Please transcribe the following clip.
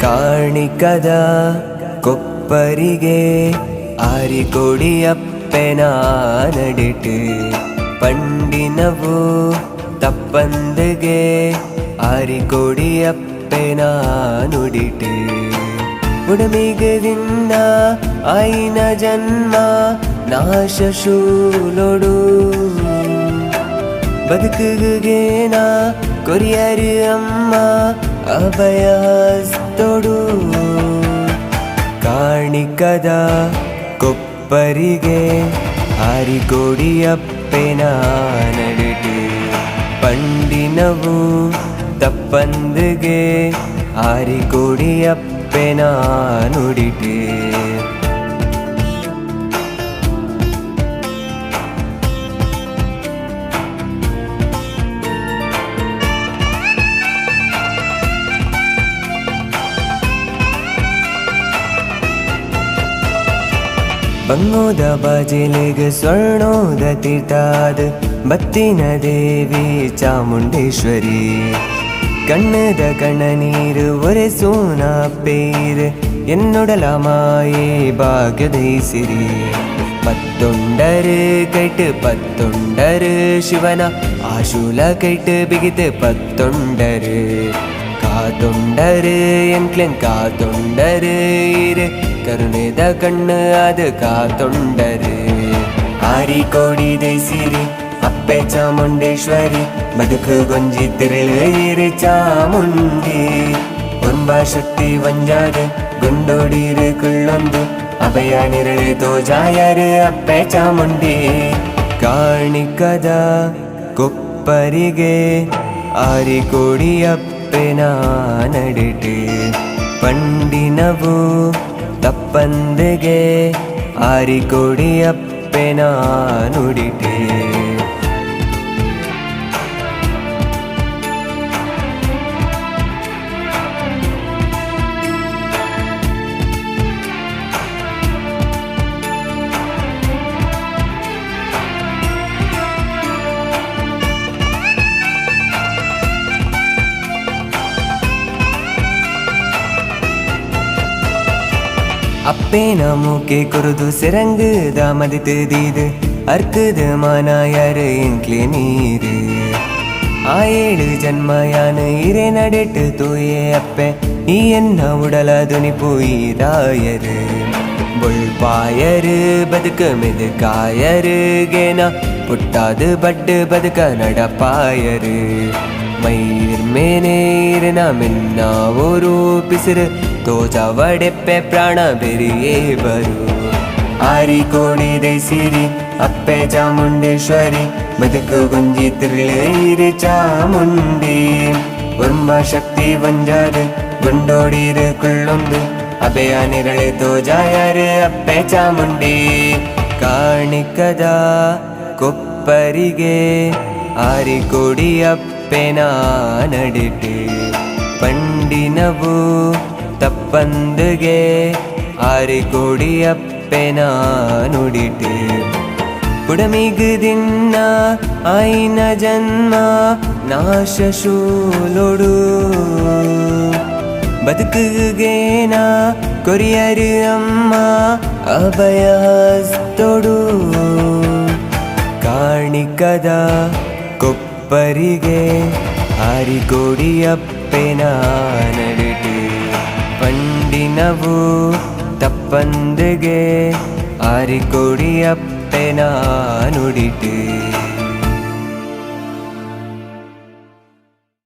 ಕಾಣಿಕದ ಕೊಪ್ಪರಿಗೆ ಆರಿಕೊಡಿಯಪ್ಪೆನ ನಡಿಟು ಪಂಡಿನವು ತಪ್ಪಂದಗೆ ಆರಿಕೊಡಿಯಪ್ಪೆನ ನುಡಿಟು ಉಡಮಿಗದಿಂದ ಆಯಿನ ಜನ್ಮ ನಾಶ ಶೂಲೊಡು ಬದುಕುಗೇನ ಕೊರಿಯರು ಅಮ್ಮ ಅಭಯಸ್ತೊಡು ಕಾಣಿಕದ ಕೊಪ್ಪರಿಗೆ ಆರಿಕೊಡಿಯಪ್ಪೆನ ನಡಿಟು ಪಂಡಿನವು ತಪ್ಪಂದಗೆ ಆರಿಕೊಡಿಯಪ್ಪೆನ ನುಡಿಟು ಬಂಗೋದ ಬಾಜಿಲೆಗೆ ಸ್ವರ್ಣೋದ ತೀರ್ಥಾದ ಬತ್ತಿನ ದೇವಿ ಚಾಮುಂಡೇಶ್ವರಿ ಕಣ್ಣದ ಕಣ್ಣ ನೀರು ಒರೆಸೋನ ಪೇರು ಎನ್ನೊಡಲ ಮಾಯೆ ಭಾಗ್ಯದೈಸಿರಿ ಪತ್ತೊಂಡರು ಕೈಟ್ ಪತ್ತೊಂಡರು ಶಿವನ ಆಶೂಲ ಕೈಟ್ ಬಿಗಿತು ಪತ್ತೊಂಡರು ಕಾತೊಂಡರು ಎಂಕ್ಲೆನ್ ಕಾತೊಂಡರು ಇರು ಕರುಣೆದ ಕಣ್ಣು ಅದು ಕಾತೊಂಡರು ಆರಿಕೊಡಿದೈಸಿರಿ ಅಪ್ಪೆ ಚಾಮುಂಡೇಶ್ವರಿ ಬದುಕು ಗೊಂಜಿ ತಿರುಳು ಇರು ಚಾಮುಂಡಿ ಒಂಬ ಶಕ್ತಿ ವಂಜಾದ ಗುಂಡೋಡಿರು ಕುಳ್ಳೊಂದು ಅಭಯ ನಿರಳು ತೋಜಾಯರು ಅಪ್ಪೆ ಚಾಮುಂಡಿ ಕಾಣಿಕದ ಕೊಪ್ಪರಿಗೆ ಆರಿಕೊಡಿಯಪ್ಪೆನ ನಡಿಟು ಪಂಡಿನವು ತಪ್ಪಂದೆಗೆ ಆರಿಕೊಡಿಯಪ್ಪೆನ ನುಡಿಟು ಅಪ್ಪೇನ ಮೂಕೆ ಕುರುದು ಸಿರಂಗದ ಮದಿತು ದೀದು ಅರ್ಕದ ಮಾನಾಯರ ಎಂಕ್ಲೆ ನೀರು ಆ 7 ಜನ್ಮಯಾನ ಇರೆ ನಡೆಟ್ಟು ತೂಯೆ ಅಪ್ಪೆ ಈ ಎನ್ನ ಉಡಲ ಧ್ವನಿ ಪೋಯಿರಾಯರು ಬುಳ್ಪಾಯರು ಬದುಕ ಮೆದುಕಾಯರು ಗೇನ ಪುಟ್ಟಾದ ಬಡ್ಡು ಬದುಕ ನಡಪಾಯರು ಮೈರ್ ಮೇನೇರಿನ ಮಿನ್ನ ರೂಪಿಸಿರು ತೋಜವಡೆಪ್ಪೆ ಪ್ರಾಣ ಬೆರಿಯೇ ಬರು ಆರಿಕೊಡಿದೈಸಿರಿ ಅಪ್ಪೆ ಚಾಮುಂಡೇಶ್ವರಿ ಬದುಕು ಗುಂಜಿ ತಿರುಳು ಚಾಮುಂಡಿ ಒಂಬ ಶಕ್ತಿ ವಂಜಾದ ಗುಂಡೋಡಿರು ಕುಳ್ಳೊಂದು ಅಭಯ ನಿರಳೆ ತೋಜಾಯರು ಅಪ್ಪೆ ಚಾಮುಂಡಿ ಕಾಣಿಕದ ಕೊಪ್ಪರಿಗೆ ಆರಿಕೊಡಿಯಪ್ಪೆನ ನಡಿಟು ಪಂಡಿನವು ತಪ್ಪಂದಗೆ ಆರಿಕೊಡಿಯಪ್ಪೆನ ನುಡಿಟು ಉಡಮಿಗದಿಂದ ಆಯಿನ ಜನ್ಮ ನಾಶ ಶೂಲೊಡು ಬದುಕುಗೇನ ಕೊರಿಯರು ಅಮ್ಮ ಅಭಯಸ್ತೊಡು ಕಾಣಿಕದ ಕೊಪ್ಪರಿಗೆ ಆರಿಕೊಡಿಯಪ್ಪೆನ ನಡಿಟು ಪಂಡಿನವು ತಪ್ಪಂದಗೆ ಆರಿಕೊಡಿಯಪ್ಪೆನ ನುಡಿಟು